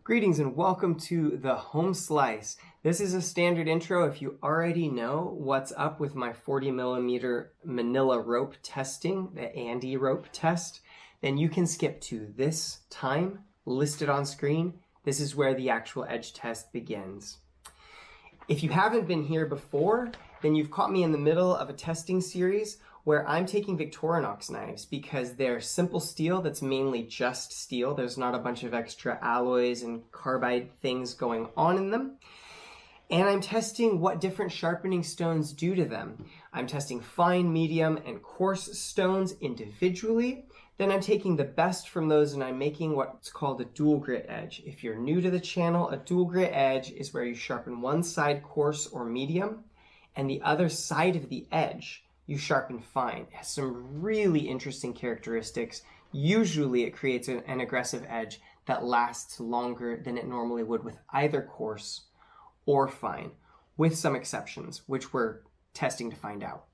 Greetings and welcome to the Home Slice. This is a standard intro. If you already know what's up with my 40mm manila rope testing, the ANDE rope test, then you can skip to this time listed on screen. This is where the actual edge test begins. If you haven't been here before, then you've caught me in the middle of a testing series where I'm taking Victorinox knives because they're simple steel that's mainly just steel. There's not a bunch of extra alloys and carbide things going on in them. And I'm testing what different sharpening stones do to them. I'm testing fine, medium, and coarse stones individually. Then I'm taking the best from those and I'm making what's called a dual grit edge. If you're new to the channel, a dual grit edge is where you sharpen one side coarse or medium and the other side of the edge you sharpen fine. It has some really interesting characteristics. Usually it creates an aggressive edge that lasts longer than it normally would with either coarse or fine, with some exceptions, which we're testing to find out.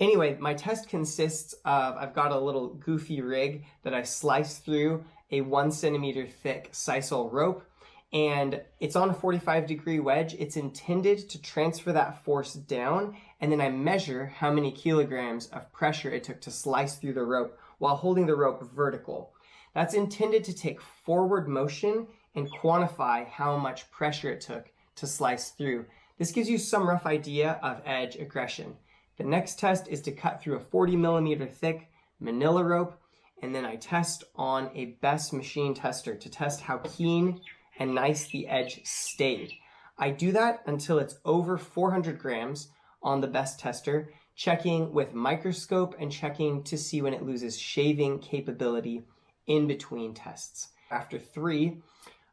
Anyway, my test consists of, I've got a little goofy rig that I slice through a 1 centimeter thick sisal rope, and it's on a 45-degree wedge. It's intended to transfer that force down, and then I measure how many kilograms of pressure it took to slice through the rope while holding the rope vertical. That's intended to take forward motion and quantify how much pressure it took to slice through. This gives you some rough idea of edge aggression. The next test is to cut through a 40mm thick manila rope, and then I test on a best machine tester to test how keen and nice the edge stayed. I do that until it's over 400 grams on the best tester, checking with microscope and checking to see when it loses shaving capability in between tests. After 3,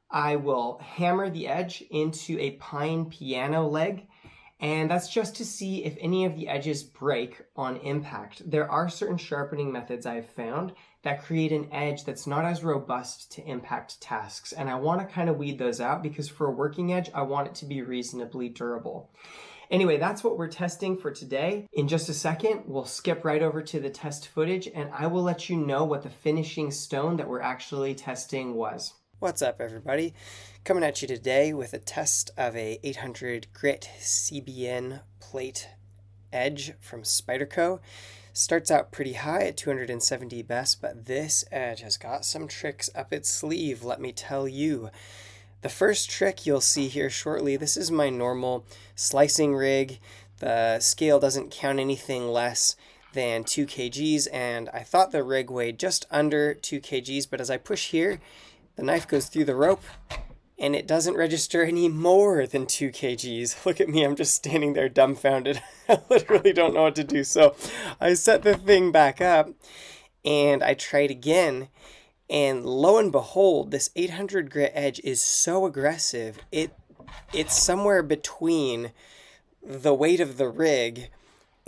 I will hammer the edge into a pine piano leg, and that's just to see if any of the edges break on impact. There are certain sharpening methods I've found that create an edge that's not as robust to impact tasks, and I want to kind of weed those out because for a working edge, I want it to be reasonably durable. Anyway, that's what we're testing for today. In just a second, we'll skip right over to the test footage, and I will let you know what the finishing stone that we're actually testing was. What's up, everybody? Coming at you today with a test of a 800 grit CBN plate edge from Spyderco. Starts out pretty high at 270 best, but this edge has got some tricks up its sleeve, let me tell you. The first trick you'll see here shortly, this is my normal slicing rig. The scale doesn't count anything less than 2 kgs, and I thought the rig weighed just under 2 kgs, but as I push here, the knife goes through the rope, and it doesn't register any more than 2 kgs. Look at me, I'm just standing there dumbfounded. I literally don't know what to do. So I set the thing back up, and I tried again, and lo and behold, this 800 grit edge is so aggressive, it's somewhere between the weight of the rig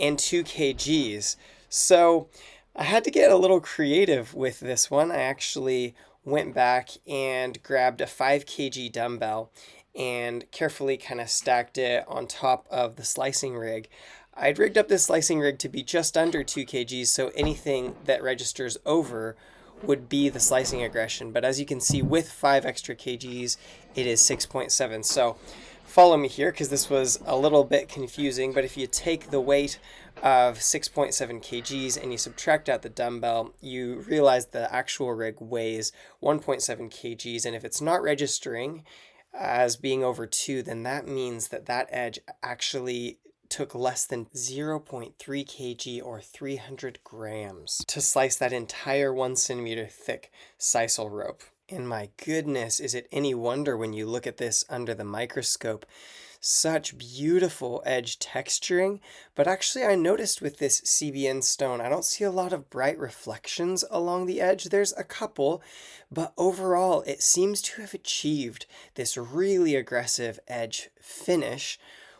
and 2 kgs. So I had to get a little creative with this one. I actually went back and grabbed a 5 kg dumbbell and carefully kind of stacked it on top of the slicing rig. I'd rigged up this slicing rig to be just under 2 kgs, so anything that registers over would be the slicing aggression. But as you can see, with 5 extra kgs, it is 6.7. So follow me here because this was a little bit confusing, but if you take the weight of 6.7 kgs and you subtract out the dumbbell, you realize the actual rig weighs 1.7 kgs, and if it's not registering as being over 2, then that means that that edge actually took less than 0.3 kg or 300 grams to slice that entire 1 centimeter thick sisal rope. And my goodness, is it any wonder when you look at this under the microscope? Such beautiful edge texturing, but actually I noticed with this CBN stone, I don't see a lot of bright reflections along the edge. There's a couple, but overall it seems to have achieved this really aggressive edge finish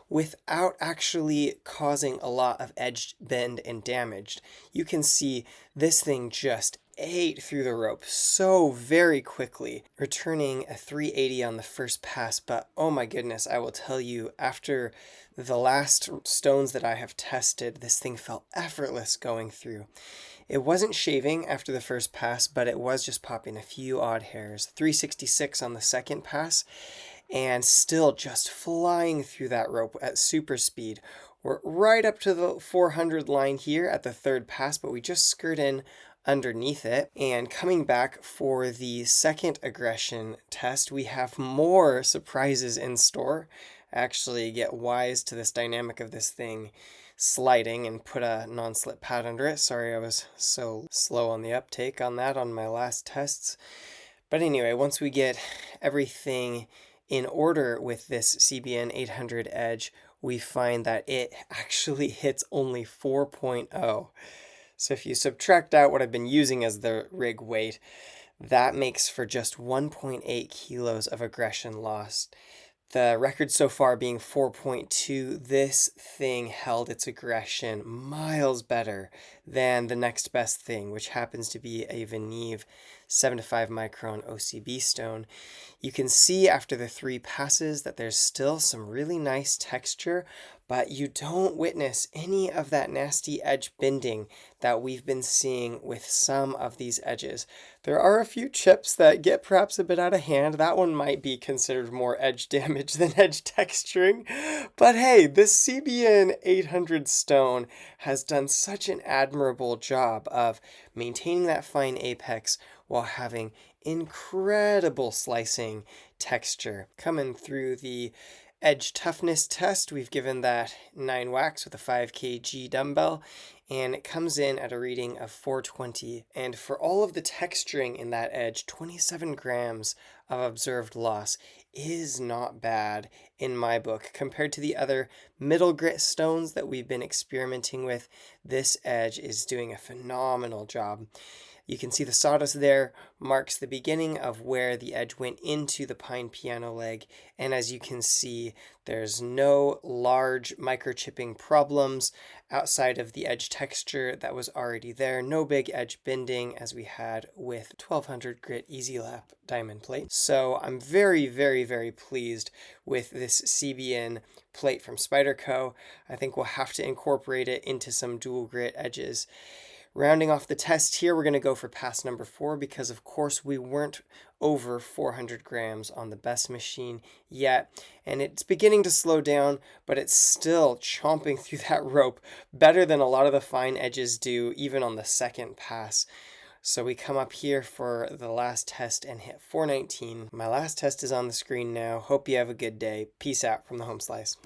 without actually causing a lot of edge bend and damage. You can see this thing just ate through the rope so very quickly, returning a 380 on the first pass. But oh my goodness, I will tell you, after the last stones that I have tested, this thing felt effortless going through. It wasn't shaving after the first pass, but it was just popping a few odd hairs. 366 on the second pass, and still just flying through that rope at super speed. We're right up to the 400 line here at the third pass, but we just skirt in underneath it. And coming back for the second aggression test, we have more surprises in store. Actually get wise to this dynamic of this thing sliding and put a non-slip pad under it. Sorry I was so slow on the uptake on that on my last tests. But anyway, once we get everything in order with this CBN 800 edge, we find that it actually hits only 4.0. So if you subtract out what I've been using as the rig weight, that makes for just 1.8 kilos of aggression lost. The record so far being 4.2, this thing held its aggression miles better than the next best thing, which happens to be a Veneve 7 to 5 micron OCB stone. You can see after the 3 passes that there's still some really nice texture, but you don't witness any of that nasty edge bending that we've been seeing with some of these edges. There are a few chips that get perhaps a bit out of hand. That one might be considered more edge damage than edge texturing. But hey, this CBN 800 stone has done such an admirable job of maintaining that fine apex while having incredible slicing texture. Coming through the edge toughness test, we've given that 9 whacks with a 5 kg dumbbell, and it comes in at a reading of 420. And for all of the texturing in that edge, 27 grams of observed loss is not bad in my book. Compared to the other middle grit stones that we've been experimenting with, this edge is doing a phenomenal job. You can see the sawdust there marks the beginning of where the edge went into the pine piano leg, and as you can see, there's no large microchipping problems outside of the edge texture that was already there. No big edge bending as we had with 1200 grit Easy Lap diamond plate. So I'm very, very, very pleased with this CBN plate from Spyderco. I think we'll have to incorporate it into some dual grit edges. Rounding off the test here, we're going to go for pass number 4 because, of course, we weren't over 400 grams on the best machine yet. And it's beginning to slow down, but it's still chomping through that rope better than a lot of the fine edges do, even on the second pass. So we come up here for the last test and hit 419. My last test is on the screen now. Hope you have a good day. Peace out from the home slice.